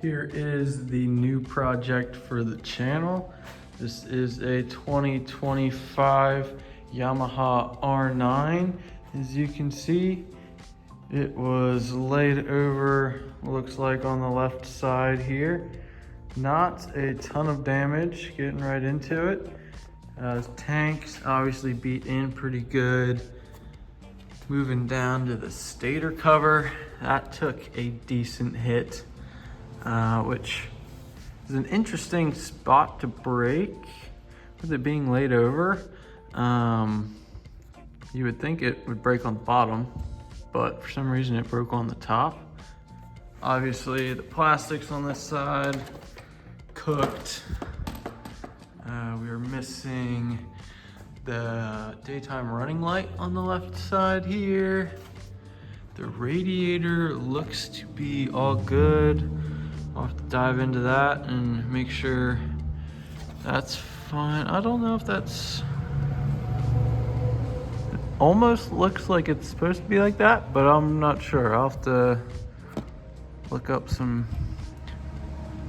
Here is the new project for the channel. This is a 2025 Yamaha R9. As you can see, it was laid over, looks like on the left side here. Not a ton of damage, getting right into it. Tanks obviously beat in pretty good. Moving down to the stator cover, that took a decent hit, which is an interesting spot to break with it being laid over. You would think it would break on the bottom, but for some reason it broke on the top. Obviously the plastics on this side cooked. We were missing the daytime running light on the left side here. The radiator looks to be all good. I'll have to dive into that and make sure that's fine. I don't know if that's... It almost looks like it's supposed to be like that, but I'm not sure. I'll have to look up some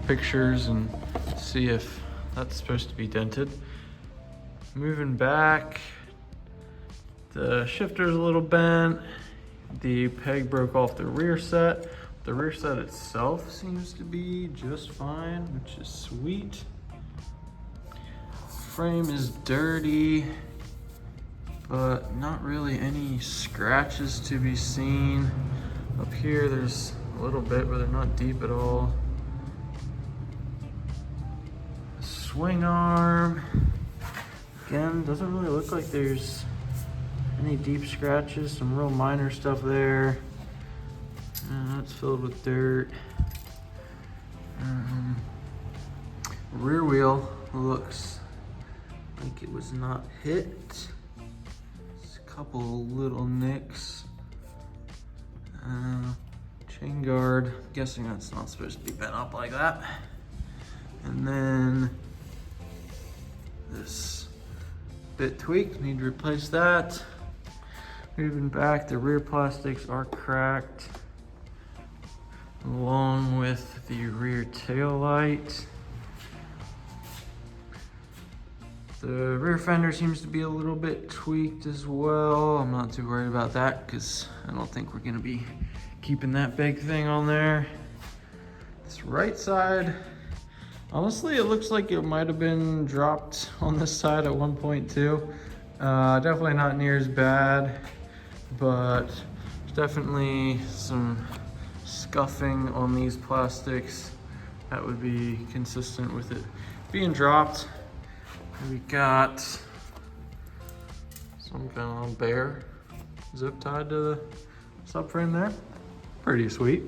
pictures and see if that's supposed to be dented. Moving back, the shifter's a little bent. The peg broke off the rear set. The rear set itself seems to be just fine, which is sweet. Frame is dirty, but not really any scratches to be seen. Up here, there's a little bit, but they're not deep at all. Swing arm. Again, doesn't really look like there's any deep scratches, some real minor stuff there. That's filled with dirt. Rear wheel looks like it was not hit. Just a couple little nicks. Chain guard, I'm guessing that's not supposed to be bent up like that. And then this bit tweaked, need to replace that. Moving back, the rear plastics are cracked, along with the rear tail light. The rear fender seems to be a little bit tweaked as well. I'm not too worried about that because I don't think we're gonna be keeping that big thing on there. This right side, honestly, it looks like it might have been dropped on this side at one point too. Definitely not near as bad, but there's definitely some scuffing on these plastics that would be consistent with it being dropped. We got some kind of bear zip tied to the subframe there. Pretty sweet.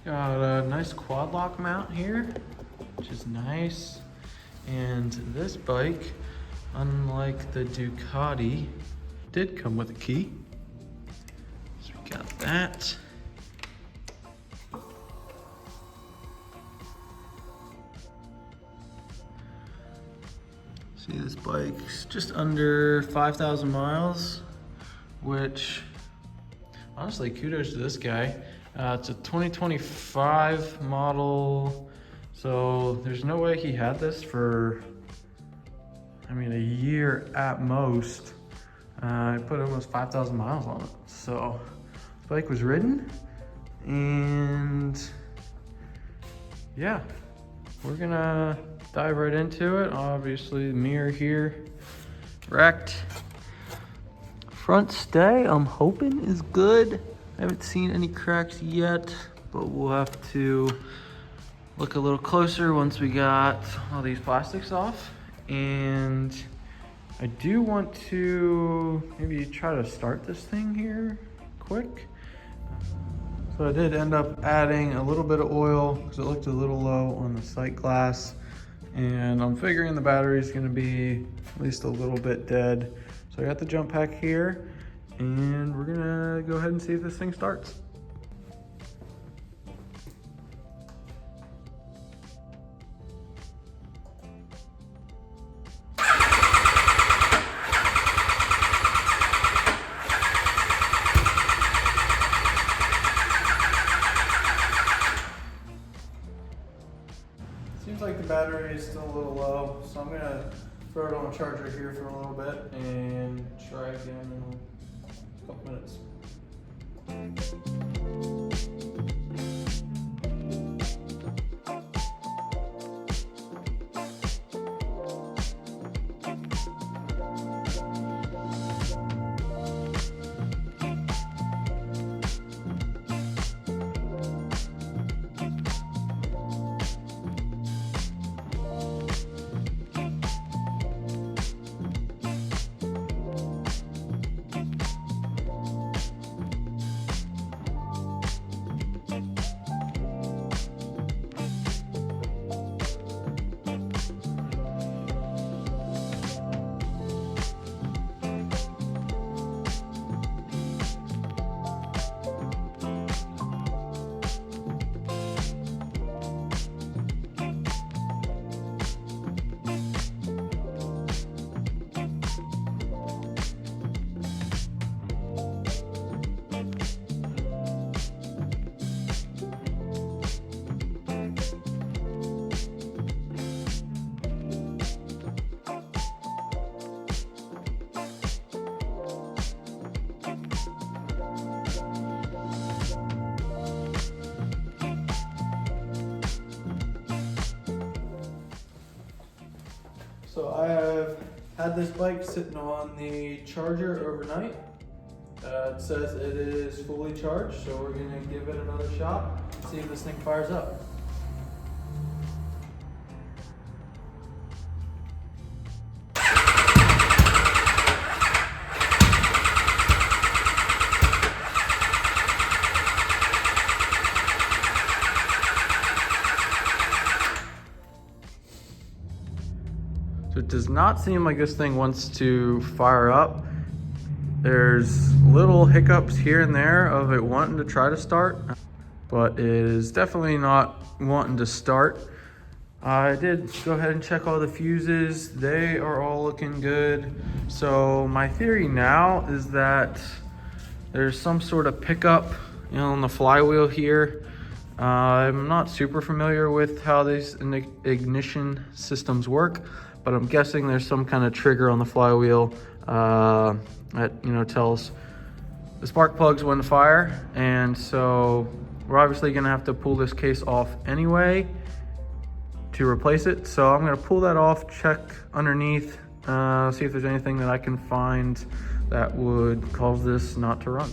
Got a nice quad lock mount here, which is nice. And this bike, unlike the Ducati, did come with a key. So we got that. See, this bike's just under 5,000 miles, which honestly, kudos to this guy. It's a 2025 model, so there's no way he had this for, I mean, a year at most. I put almost 5,000 miles on it. So this bike was ridden, and yeah, we're gonna dive right into it. Obviously, the mirror here wrecked. Front stay, I'm hoping is good. I haven't seen any cracks yet, but we'll have to look a little closer once we got all these plastics off. And I do want to maybe try to start this thing here quick. So I did end up adding a little bit of oil because it looked a little low on the sight glass. And I'm figuring the battery is going to be at least a little bit dead. So I got the jump pack here, and we're gonna go ahead and see if this thing starts. is still a little low, so I'm gonna throw it on the charger here for a little bit and try again in a couple minutes. So I have had this bike sitting on the charger overnight. It says it is fully charged, so we're gonna give it another shot, see if this thing fires up. So it does not seem like this thing wants to fire up. There's little hiccups here and there of it wanting to try to start, but it is definitely not wanting to start. I did go ahead and check all the fuses. They are all looking good. So my theory now is that there's some sort of pickup, on the flywheel here. I'm not super familiar with how these ignition systems work, but I'm guessing there's some kind of trigger on the flywheel that tells the spark plugs when to fire. And so we're obviously gonna have to pull this case off anyway to replace it. So I'm gonna pull that off, check underneath, see if there's anything that I can find that would cause this not to run.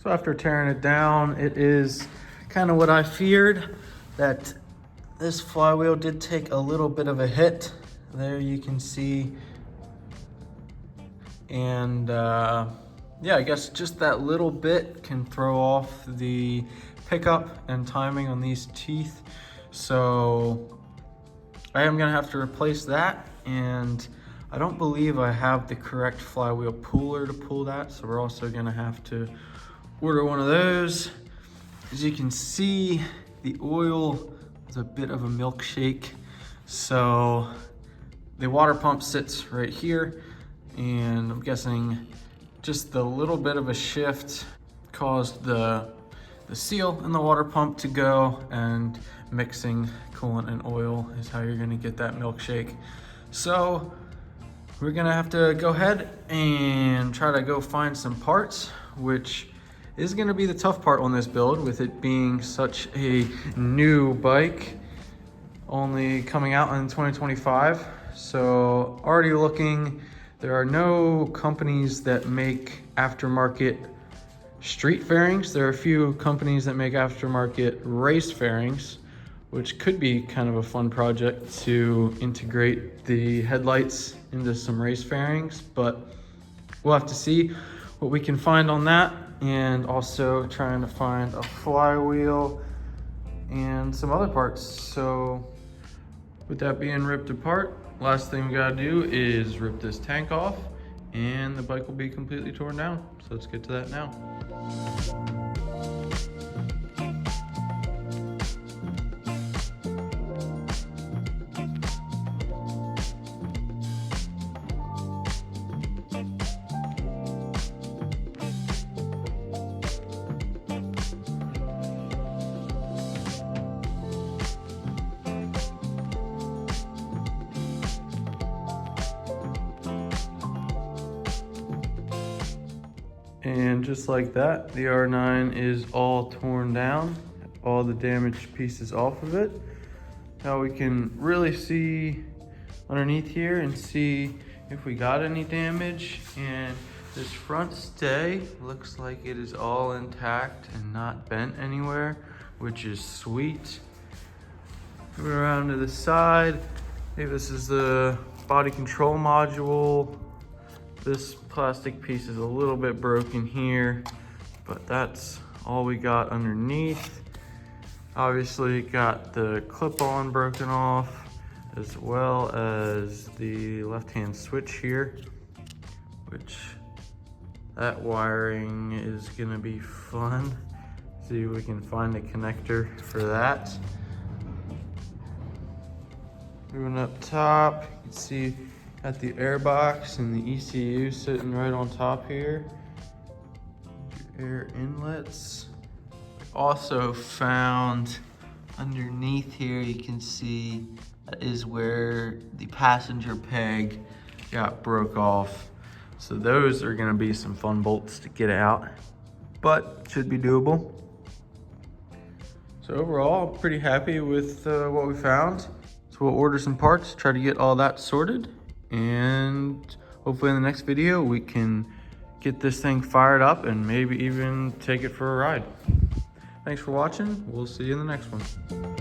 So after tearing it down, it is kind of what I feared, that this flywheel did take a little bit of a hit. There you can see. And yeah, I guess just that little bit can throw off the pickup and timing on these teeth. So I am gonna have to replace that, and I don't believe I have the correct flywheel puller to pull that, so we're also gonna have to order one of those. As you can see, the oil is a bit of a milkshake. So the water pump sits right here, and I'm guessing just the little bit of a shift caused the seal in the water pump to go, and mixing coolant and oil is how you're gonna get that milkshake. So we're gonna have to go ahead and try to go find some parts, which is gonna be the tough part on this build, with it being such a new bike, only coming out in 2025. So already looking, there are no companies that make aftermarket street fairings. There are a few companies that make aftermarket race fairings, which could be kind of a fun project to integrate the headlights into some race fairings, but we'll have to see what we can find on that. and also trying to find a flywheel and some other parts. So with that being ripped apart, last thing we gotta do is rip this tank off and the bike will be completely torn down. So let's get to that now. And just like that, the R9 is all torn down, all the damaged pieces off of it. Now we can really see underneath here and see if we got any damage. And this front stay looks like it is all intact and not bent anywhere, which is sweet. Moving around to the side, maybe this is the body control module. This plastic piece is a little bit broken here, but that's all we got underneath. Obviously got the clip-on broken off, as well as the left-hand switch here, which that wiring is gonna be fun. See if we can find a connector for that. Moving up top, you can see got the air box and the ECU sitting right on top here. Air inlets. Also found underneath here, you can see that is where the passenger peg got broke off. So those are gonna be some fun bolts to get out, but should be doable. So overall, pretty happy with what we found. So we'll order some parts, try to get all that sorted. And hopefully in the next video we can get this thing fired up and maybe even take it for a ride. Thanks for watching. We'll see you in the next one.